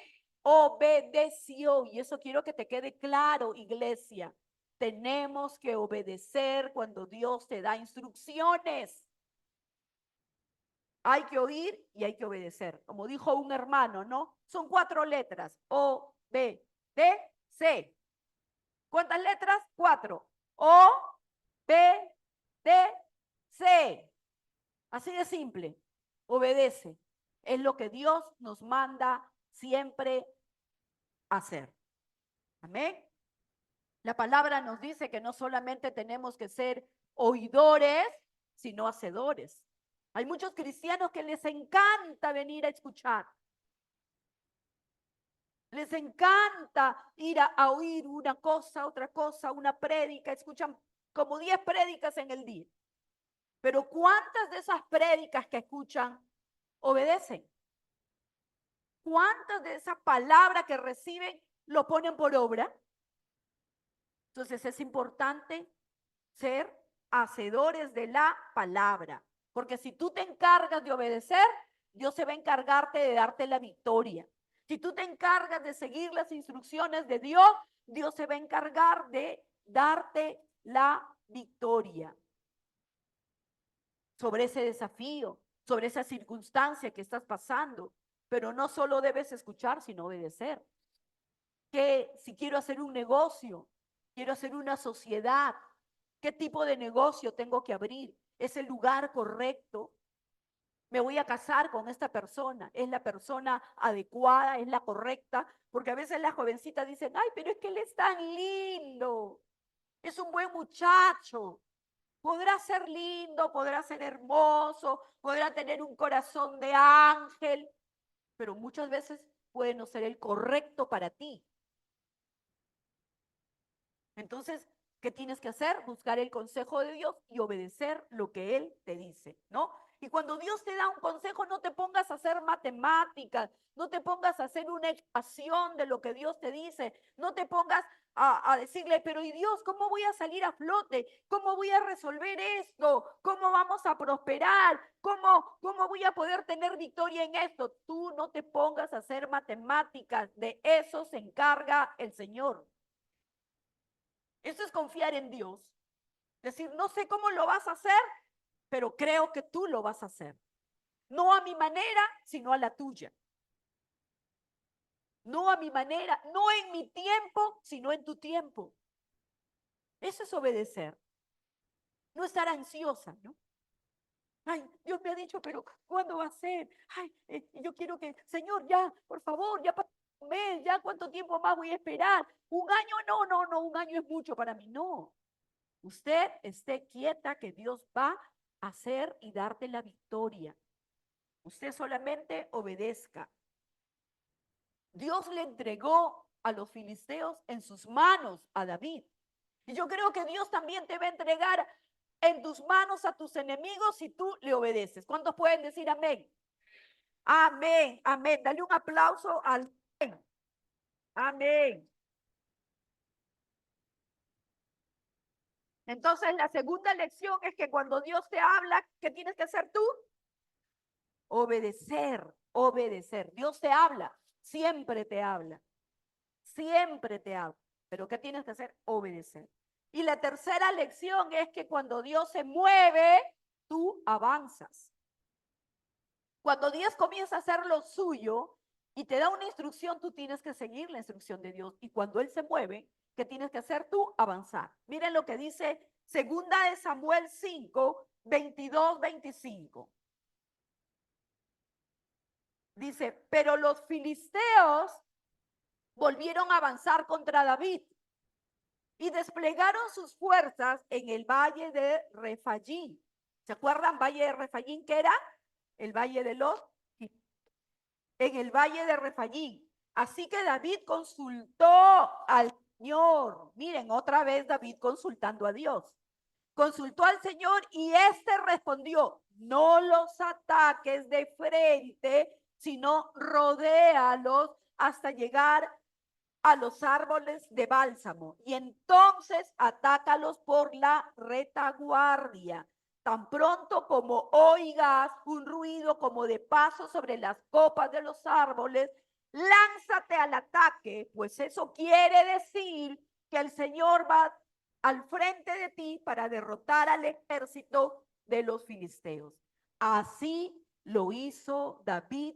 obedeció. Y eso quiero que te quede claro, iglesia. Tenemos que obedecer cuando Dios te da instrucciones. Hay que oír y hay que obedecer. Como dijo un hermano, ¿no? Son 4 letras. O, B, D, C. ¿Cuántas letras? 4. O, B, D, C. Así de simple. Obedece. Es lo que Dios nos manda siempre hacer. Amén. La palabra nos dice que no solamente tenemos que ser oidores, sino hacedores. Hay muchos cristianos que les encanta venir a escuchar. Les encanta ir a oír una cosa, otra cosa, una prédica. Escuchan como 10 prédicas en el día. Pero ¿cuántas de esas prédicas que escuchan obedecen? ¿Cuántas de esas palabras que reciben lo ponen por obra? Entonces es importante ser hacedores de la palabra, porque si tú te encargas de obedecer, Dios se va a encargarte de darte la victoria. Si tú te encargas de seguir las instrucciones de Dios, Dios se va a encargar de darte la victoria sobre ese desafío, sobre esa circunstancia que estás pasando. pero no solo debes escuchar, sino obedecer. Que si quiero hacer un negocio, quiero hacer una sociedad, ¿qué tipo de negocio tengo que abrir? ¿Es el lugar correcto? ¿Me voy a casar con esta persona? ¿Es la persona adecuada? ¿Es la correcta? Porque a veces las jovencitas dicen, ay, pero es que él es tan lindo, es un buen muchacho. Podrá ser lindo, podrá ser hermoso, podrá tener un corazón de ángel, pero muchas veces puede no ser el correcto para ti. Entonces, ¿qué tienes que hacer? Buscar el consejo de Dios y obedecer lo que Él te dice, ¿no? Y cuando Dios te da un consejo, no te pongas a hacer matemáticas, no te pongas a hacer una ecuación de lo que Dios te dice, no te pongas a decirle, pero ¿y Dios, cómo voy a salir a flote? ¿Cómo voy a resolver esto? ¿Cómo vamos a prosperar? ¿Cómo voy a poder tener victoria en esto? Tú no te pongas a hacer matemáticas, de eso se encarga el Señor. Eso es confiar en Dios. Decir, no sé cómo lo vas a hacer, pero creo que tú lo vas a hacer. No a mi manera, sino a la tuya. No a mi manera, no en mi tiempo, sino en tu tiempo. Eso es obedecer. No estar ansiosa, ¿no? Ay, Dios me ha dicho, pero ¿cuándo va a ser? Ay, yo quiero que, Señor, ya, por favor, ya pasó un mes, ya, ¿cuánto tiempo más voy a esperar? Un año, no, un año es mucho para mí, no. Usted esté quieta que Dios va a hacer y darte la victoria. Usted solamente obedezca. Dios le entregó a los filisteos en sus manos a David. Y yo creo que Dios también te va a entregar en tus manos a tus enemigos si tú le obedeces. ¿Cuántos pueden decir amén? Amén, amén. Dale un aplauso al amén. Amén. Entonces, la segunda lección es que cuando Dios te habla, ¿qué tienes que hacer tú? Obedecer, obedecer. Dios te habla, siempre te habla, siempre te habla. Pero ¿qué tienes que hacer? Obedecer. Y la tercera lección es que cuando Dios se mueve, tú avanzas. Cuando Dios comienza a hacer lo suyo y te da una instrucción, tú tienes que seguir la instrucción de Dios. Y cuando Él se mueve, ¿qué tienes que hacer tú? Avanzar. Miren lo que dice segunda de Samuel 5, 22, 25. Dice, pero los filisteos volvieron a avanzar contra David y desplegaron sus fuerzas en el valle de Refayín. ¿Se acuerdan? Valle de Refayín, ¿qué era? El valle de los, en el valle de Refayín. Así que David consultó al Señor. Miren, otra vez David consultando a Dios. Consultó al Señor y éste respondió, no los ataques de frente, sino rodéalos hasta llegar a los árboles de bálsamo y entonces atácalos por la retaguardia. Tan pronto como oigas un ruido como de paso sobre las copas de los árboles, lánzate al ataque, pues eso quiere decir que el Señor va al frente de ti para derrotar al ejército de los filisteos. Así lo hizo David,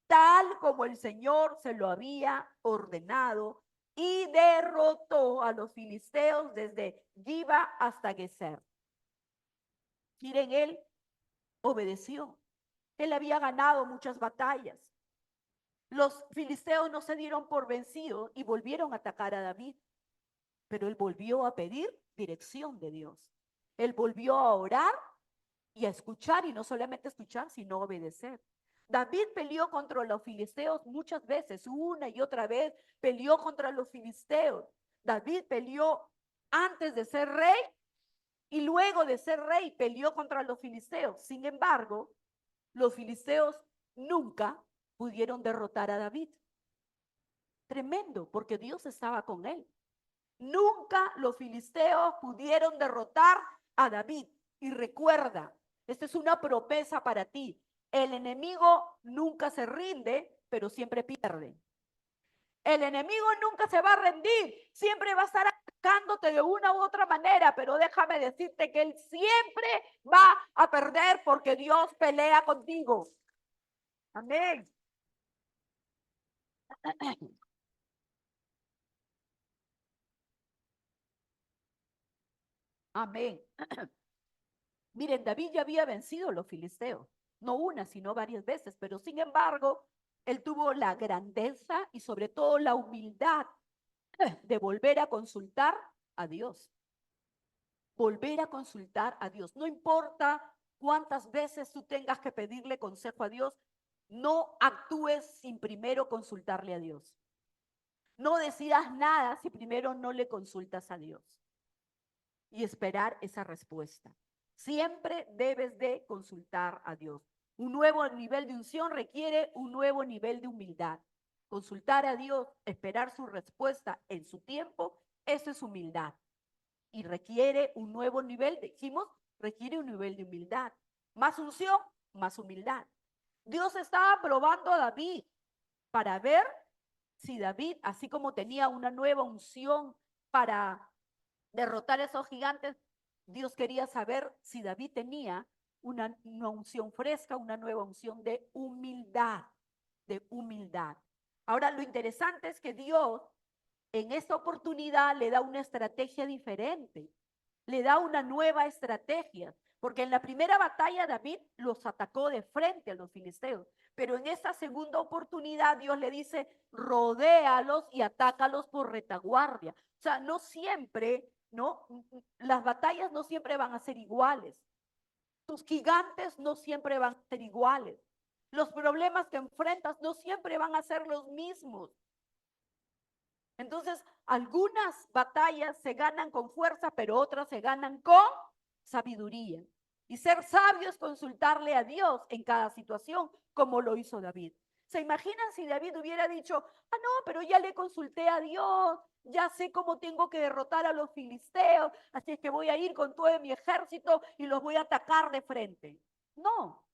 tal como el Señor se lo había ordenado, y derrotó a los filisteos desde Giba hasta Geser. Miren, él obedeció. Él había ganado muchas batallas. Los filisteos no se dieron por vencidos y volvieron a atacar a David, pero él volvió a pedir dirección de Dios. Él volvió a orar y a escuchar, y no solamente escuchar, sino obedecer. David peleó contra los filisteos muchas veces, una y otra vez peleó contra los filisteos. David peleó antes de ser rey y luego de ser rey peleó contra los filisteos. Sin embargo, los filisteos nunca pudieron derrotar a David. Tremendo, porque Dios estaba con él. Nunca los filisteos pudieron derrotar a David. Y recuerda, esta es una promesa para ti. El enemigo nunca se rinde, pero siempre pierde. El enemigo nunca se va a rendir, siempre va a estar atacándote de una u otra manera, pero déjame decirte que él siempre va a perder porque Dios pelea contigo. Amén. Amén. Miren, David ya había vencido a los filisteos, no una, sino varias veces, pero sin embargo, él tuvo la grandeza y sobre todo la humildad de volver a consultar a Dios. Volver a consultar a Dios. No importa cuántas veces tú tengas que pedirle consejo a Dios, no actúes sin primero consultarle a Dios. No decidas nada si primero no le consultas a Dios y esperar esa respuesta. Siempre debes de consultar a Dios. Un nuevo nivel de unción requiere un nuevo nivel de humildad. Consultar a Dios, esperar su respuesta en su tiempo, eso es humildad. Y requiere un nuevo nivel, dijimos, requiere un nivel de humildad. Más unción, más humildad. Dios estaba probando a David para ver si David, así como tenía una nueva unción para derrotar a esos gigantes, Dios quería saber si David tenía una unción fresca, una nueva unción de humildad, de humildad. Ahora, lo interesante es que Dios en esta oportunidad le da una estrategia diferente, le da una nueva estrategia, porque en la primera batalla David los atacó de frente a los filisteos, pero en esta segunda oportunidad Dios le dice, rodéalos y atácalos por retaguardia. O sea, no siempre, ¿no? Las batallas no siempre van a ser iguales. Tus gigantes no siempre van a ser iguales. Los problemas que enfrentas no siempre van a ser los mismos. Entonces, algunas batallas se ganan con fuerza, pero otras se ganan con sabiduría. Y ser sabio es consultarle a Dios en cada situación, como lo hizo David. ¿Se imaginan si David hubiera dicho, no, pero ya le consulté a Dios, ya sé cómo tengo que derrotar a los filisteos, así es que voy a ir con todo mi ejército y los voy a atacar de frente? No,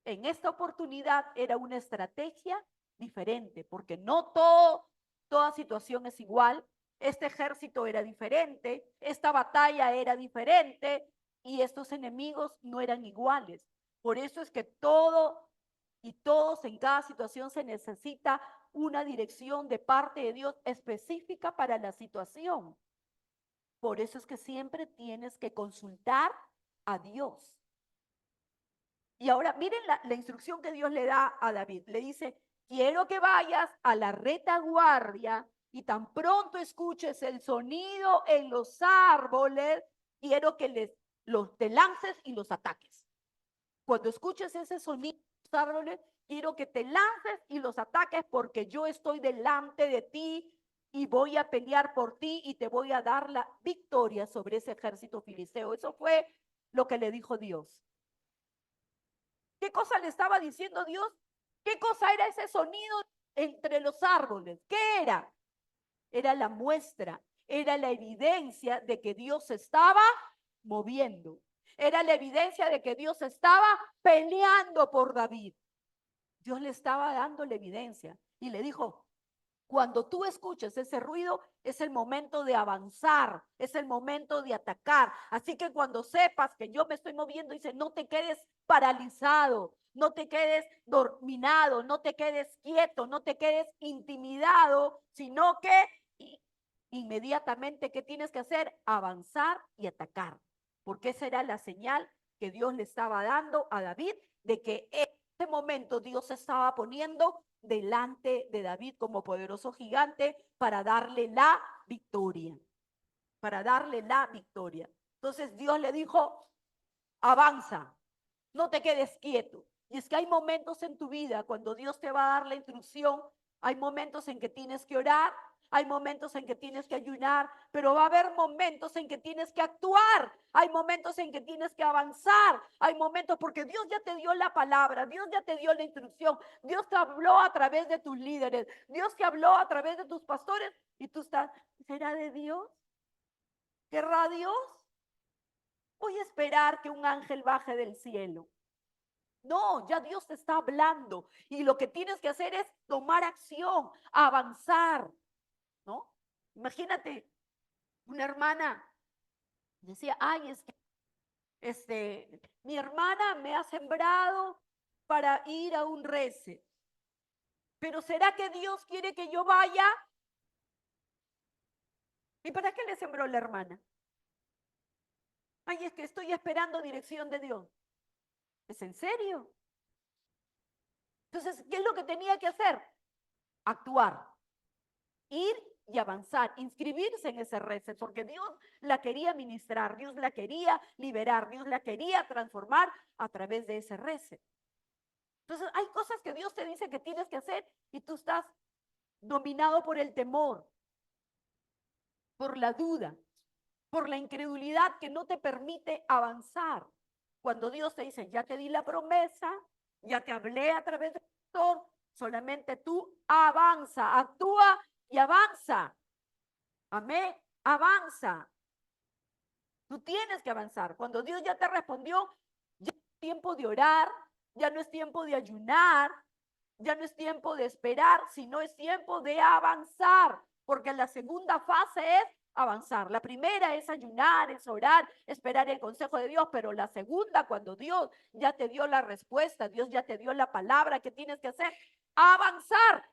en esta oportunidad era una estrategia diferente, porque no toda situación es igual. Este ejército era diferente, esta batalla era diferente y estos enemigos no eran iguales. Por eso es que todo y todos en cada situación se necesita una dirección de parte de Dios específica para la situación. Por eso es que siempre tienes que consultar a Dios. Y ahora miren la instrucción que Dios le da a David. Le dice, quiero que vayas a la retaguardia y tan pronto escuches el sonido en los árboles, quiero que te lances y los ataques. Cuando escuches ese sonido en los árboles, quiero que te lances y los ataques porque yo estoy delante de ti y voy a pelear por ti y te voy a dar la victoria sobre ese ejército filisteo. Eso fue lo que le dijo Dios. ¿Qué cosa le estaba diciendo Dios? ¿Qué cosa era ese sonido entre los árboles? ¿Qué era? Era la muestra, era la evidencia de que Dios se estaba moviendo. Era la evidencia de que Dios estaba peleando por David. Dios le estaba dando la evidencia y le dijo, cuando tú escuches ese ruido, es el momento de avanzar, es el momento de atacar. Así que cuando sepas que yo me estoy moviendo, dice, no te quedes paralizado, no te quedes dorminado, no te quedes quieto, no te quedes intimidado, sino que inmediatamente, ¿qué tienes que hacer? Avanzar y atacar. Porque esa era la señal que Dios le estaba dando a David de que en este momento Dios se estaba poniendo delante de David como poderoso gigante para darle la victoria, para darle la victoria. Entonces Dios le dijo, avanza, no te quedes quieto. Y es que hay momentos en tu vida cuando Dios te va a dar la instrucción, hay momentos en que tienes que orar, hay momentos en que tienes que ayunar, pero va a haber momentos en que tienes que actuar, hay momentos en que tienes que avanzar, hay momentos porque Dios ya te dio la palabra, Dios ya te dio la instrucción, Dios te habló a través de tus líderes, Dios te habló a través de tus pastores y tú estás, ¿será de Dios? ¿Querrá Dios? Voy a esperar que un ángel baje del cielo. No, ya Dios te está hablando y lo que tienes que hacer es tomar acción, avanzar, ¿no? Imagínate, una hermana decía, ay, es que mi hermana me ha sembrado para ir a un reset. Pero ¿será que Dios quiere que yo vaya? ¿Y para qué le sembró la hermana? Ay, es que estoy esperando dirección de Dios. ¿Es en serio? Entonces, ¿qué es lo que tenía que hacer? Actuar, ir y avanzar, inscribirse en ese reset, porque Dios la quería ministrar, Dios la quería liberar, Dios la quería transformar a través de ese reset. Entonces, hay cosas que Dios te dice que tienes que hacer y tú estás dominado por el temor, por la duda, por la incredulidad que no te permite avanzar. Cuando Dios te dice, ya te di la promesa, ya te hablé a través del pastor, solamente tú avanza, actúa y avanza. Amén, avanza. Tú tienes que avanzar. Cuando Dios ya te respondió, ya no es tiempo de orar, ya no es tiempo de ayunar, ya no es tiempo de esperar, sino es tiempo de avanzar, porque la segunda fase es avanzar. La primera es ayunar, es orar, esperar el consejo de Dios, pero la segunda, cuando Dios ya te dio la respuesta, Dios ya te dio la palabra que tienes que hacer, avanzar,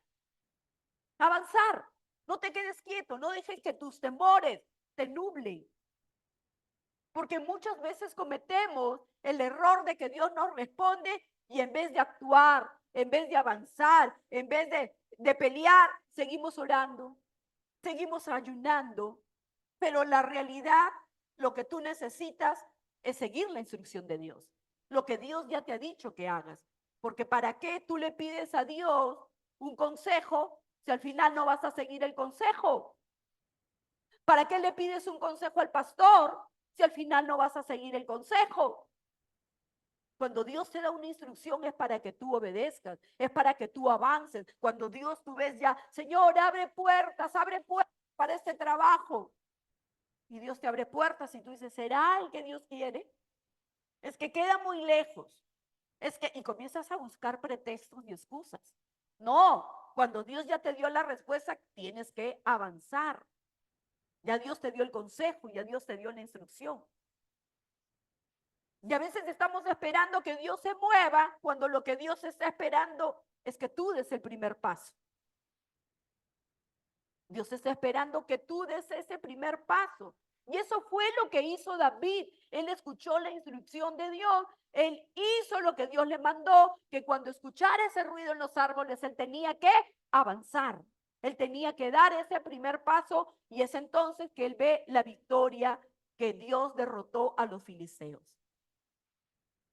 avanzar. No te quedes quieto, no dejes que tus temores te nublen, porque muchas veces cometemos el error de que Dios nos responde y en vez de actuar, en vez de avanzar, en vez de pelear, seguimos orando, seguimos ayunando. Pero la realidad, lo que tú necesitas es seguir la instrucción de Dios, lo que Dios ya te ha dicho que hagas. Porque ¿para qué tú le pides a Dios un consejo si al final no vas a seguir el consejo? ¿Para qué le pides un consejo al pastor si al final no vas a seguir el consejo? Cuando Dios te da una instrucción es para que tú obedezcas, es para que tú avances. Cuando Dios tú ves ya, Señor, abre puertas para este trabajo. Y Dios te abre puertas y tú dices, ¿será el que Dios quiere? Es que queda muy lejos. Y comienzas a buscar pretextos y excusas. No, cuando Dios ya te dio la respuesta, tienes que avanzar. Ya Dios te dio el consejo, ya Dios te dio la instrucción. Y a veces estamos esperando que Dios se mueva cuando lo que Dios está esperando es que tú des el primer paso. Dios está esperando que tú des ese primer paso. Y eso fue lo que hizo David. Él escuchó la instrucción de Dios. Él hizo lo que Dios le mandó, que cuando escuchara ese ruido en los árboles, él tenía que avanzar. Él tenía que dar ese primer paso y es entonces que él ve la victoria que Dios derrotó a los filisteos.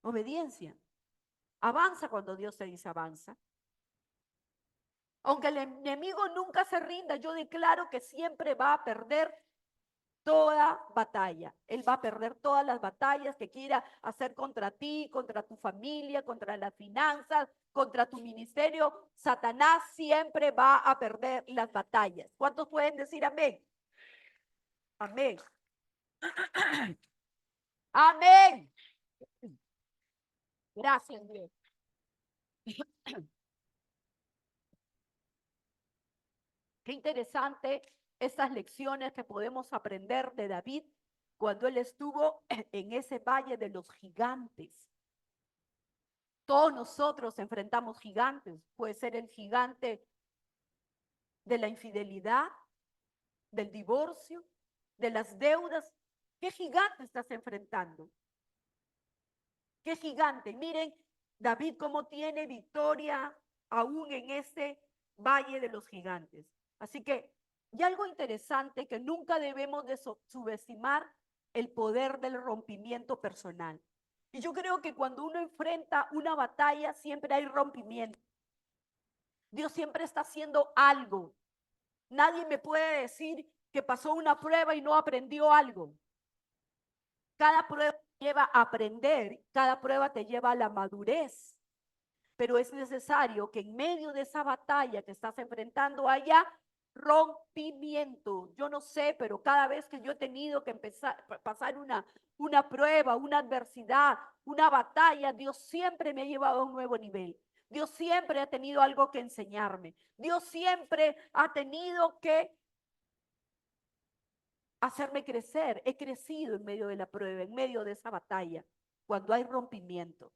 Obediencia. Avanza cuando Dios te dice avanza. Aunque el enemigo nunca se rinda, yo declaro que siempre va a perder toda batalla. Él va a perder todas las batallas que quiera hacer contra ti, contra tu familia, contra las finanzas, contra tu ministerio. Satanás siempre va a perder las batallas. ¿Cuántos pueden decir amén? Amén. Amén. Gracias, Dios. Qué interesante estas lecciones que podemos aprender de David cuando él estuvo en ese valle de los gigantes. Todos nosotros enfrentamos gigantes. Puede ser el gigante de la infidelidad, del divorcio, de las deudas. ¿Qué gigante estás enfrentando? ¿Qué gigante? Miren, David cómo tiene victoria aún en ese valle de los gigantes. Así que, y algo interesante que nunca debemos de subestimar el poder del rompimiento personal. Y yo creo que cuando uno enfrenta una batalla siempre hay rompimiento. Dios siempre está haciendo algo. Nadie me puede decir que pasó una prueba y no aprendió algo. Cada prueba te lleva a aprender, cada prueba te lleva a la madurez. Pero es necesario que en medio de esa batalla que estás enfrentando haya rompimiento. Yo no sé, pero cada vez que yo he tenido que pasar una prueba, una adversidad, una batalla, Dios siempre me ha llevado a un nuevo nivel. Dios siempre ha tenido algo que enseñarme. Dios siempre ha tenido que hacerme crecer. He crecido en medio de la prueba, en medio de esa batalla, cuando hay rompimiento,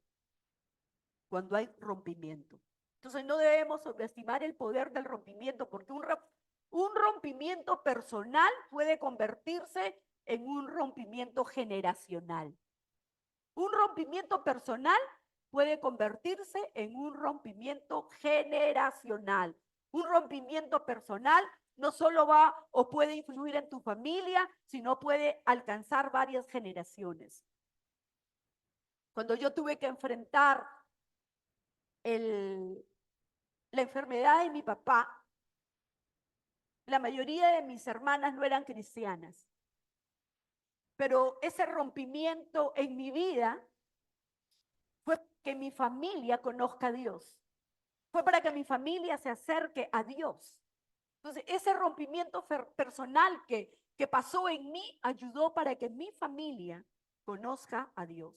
cuando hay rompimiento. Entonces no debemos subestimar el poder del rompimiento, porque un rompimiento personal puede convertirse en un rompimiento generacional. Un rompimiento personal puede convertirse en un rompimiento generacional. Un rompimiento personal no solo va o puede influir en tu familia, sino puede alcanzar varias generaciones. Cuando yo tuve que enfrentar la enfermedad de mi papá, la mayoría de mis hermanas no eran cristianas, pero ese rompimiento en mi vida fue que mi familia conozca a Dios, fue para que mi familia se acerque a Dios. Entonces, ese rompimiento personal que pasó en mí ayudó para que mi familia conozca a Dios.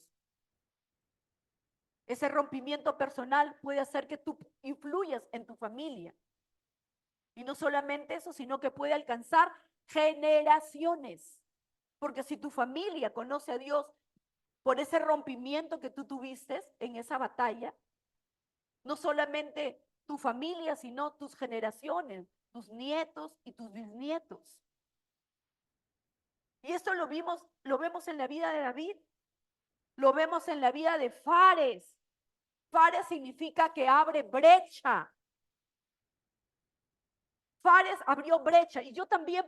Ese rompimiento personal puede hacer que tú influyas en tu familia. Y no solamente eso, sino que puede alcanzar generaciones. Porque si tu familia conoce a Dios por ese rompimiento que tú tuviste en esa batalla, no solamente tu familia, sino tus generaciones, tus nietos y tus bisnietos. Y esto lo vemos en la vida de David, lo vemos en la vida de Fares. Fares significa que abre brecha. Fares abrió brecha, y yo también,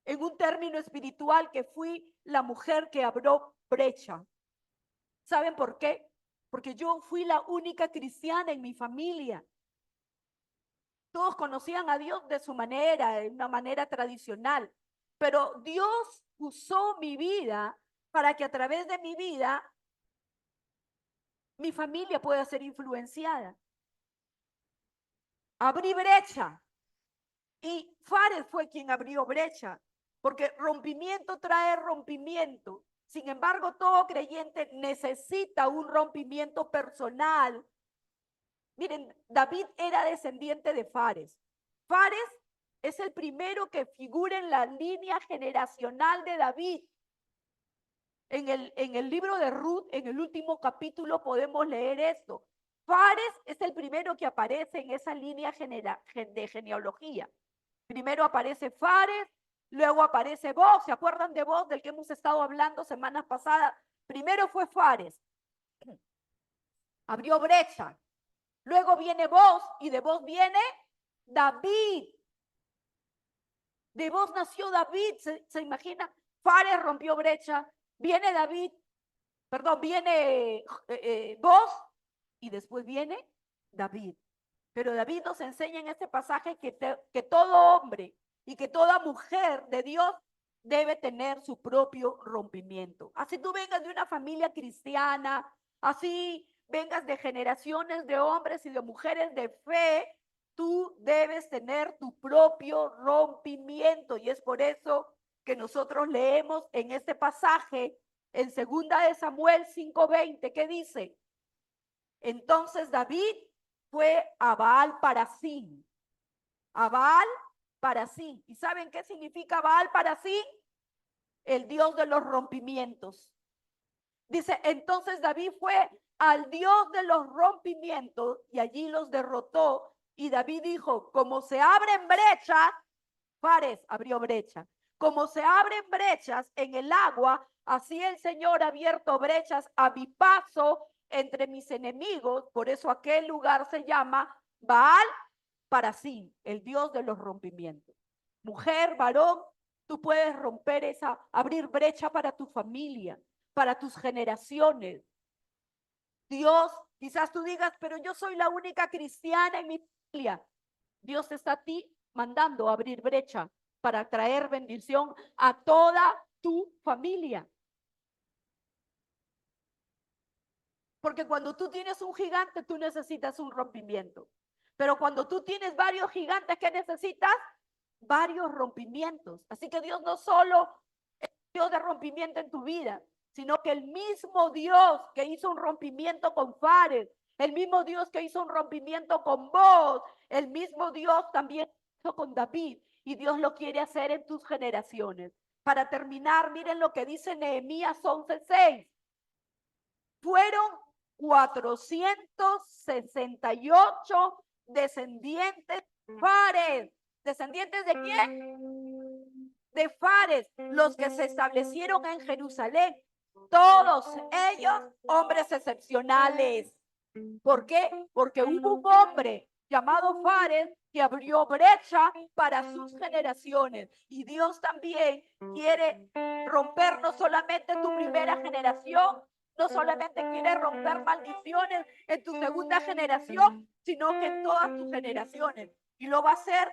en un término espiritual, que fui la mujer que abrió brecha. ¿Saben por qué? Porque yo fui la única cristiana en mi familia. Todos conocían a Dios de su manera, de una manera tradicional, pero Dios usó mi vida para que a través de mi vida mi familia pueda ser influenciada. Abrí brecha. Y Fares fue quien abrió brecha, porque rompimiento trae rompimiento. Sin embargo, todo creyente necesita un rompimiento personal. Miren, David era descendiente de Fares. Fares es el primero que figura en la línea generacional de David. En el libro de Ruth, en el último capítulo, podemos leer esto. Fares es el primero que aparece en esa línea de genealogía. Primero aparece Fares, luego aparece Boz. ¿Se acuerdan de Boz, del que hemos estado hablando semanas pasadas? Primero fue Fares, abrió brecha. Luego viene Boz, y de Boz viene David. De Boz nació David, ¿se imagina? Fares rompió brecha, viene David, perdón, viene Boz, y después viene David. Pero David nos enseña en este pasaje que todo hombre y que toda mujer de Dios debe tener su propio rompimiento. Así tú vengas de una familia cristiana, así vengas de generaciones de hombres y de mujeres de fe, tú debes tener tu propio rompimiento. Y es por eso que nosotros leemos en este pasaje, en 2 de Samuel 5:20, ¿qué dice? Entonces David fue a Baal Parasín. A Baal Parasín. ¿Y saben qué significa Baal Parasín? El Dios de los rompimientos. Dice, entonces David fue al Dios de los rompimientos y allí los derrotó. Y David dijo, como se abren brechas, Fares abrió brecha. Como se abren brechas en el agua, así el Señor ha abierto brechas a mi paso entre mis enemigos. Por eso aquel lugar se llama Baal Parasín, el Dios de los rompimientos. Mujer, varón, tú puedes romper abrir brecha para tu familia, para tus generaciones. Dios, quizás tú digas, pero yo soy la única cristiana en mi familia. Dios está a ti mandando a abrir brecha para traer bendición a toda tu familia. Porque cuando tú tienes un gigante, tú necesitas un rompimiento. Pero cuando tú tienes varios gigantes, ¿qué necesitas? Varios rompimientos. Así que Dios no solo es Dios de rompimiento en tu vida, sino que el mismo Dios que hizo un rompimiento con Fares, el mismo Dios que hizo un rompimiento con vos, el mismo Dios también hizo con David, y Dios lo quiere hacer en tus generaciones. Para terminar, miren lo que dice Nehemías 11:6. Fueron 468 descendientes de Fares. ¿Descendientes de quién? De Fares, los que se establecieron en Jerusalén. Todos ellos hombres excepcionales. ¿Por qué? Porque hubo un hombre llamado Fares que abrió brecha para sus generaciones. Y Dios también quiere romper no solamente tu primera generación, no solamente quiere romper maldiciones en tu segunda generación, sino que en todas tus generaciones. Y lo va a hacer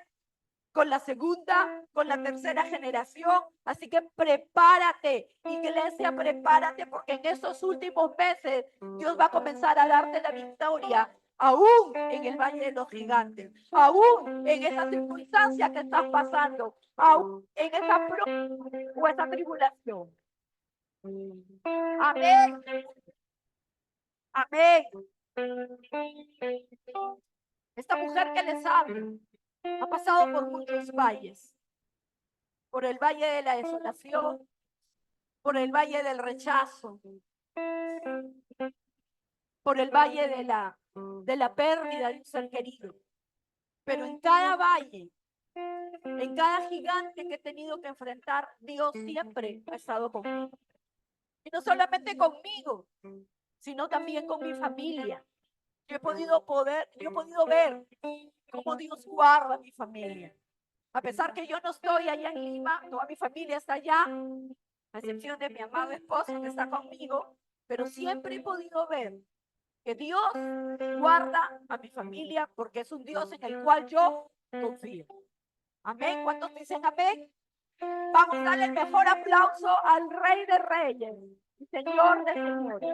con la segunda, con la tercera generación. Así que prepárate, iglesia, prepárate, porque en estos últimos meses Dios va a comenzar a darte la victoria, aún en el Valle de los Gigantes, aún en esa circunstancia que estás pasando, aún en esa prueba o esa tribulación. Amén. Amén. Esta mujer que les habla ha pasado por muchos valles, por el valle de la desolación, por el valle del rechazo, por el valle de la pérdida de un ser querido. Pero en cada valle, en cada gigante que he tenido que enfrentar, Dios siempre ha estado conmigo. Y no solamente conmigo, sino también con mi familia. Yo he podido ver cómo Dios guarda a mi familia. A pesar que yo no estoy allá en Lima, toda mi familia está allá, a excepción de mi amado esposo que está conmigo, pero siempre he podido ver que Dios guarda a mi familia porque es un Dios en el cual yo confío. Amén. ¿Cuántos dicen amén? Vamos a darle el mejor aplauso al Rey de Reyes y Señor de Señores.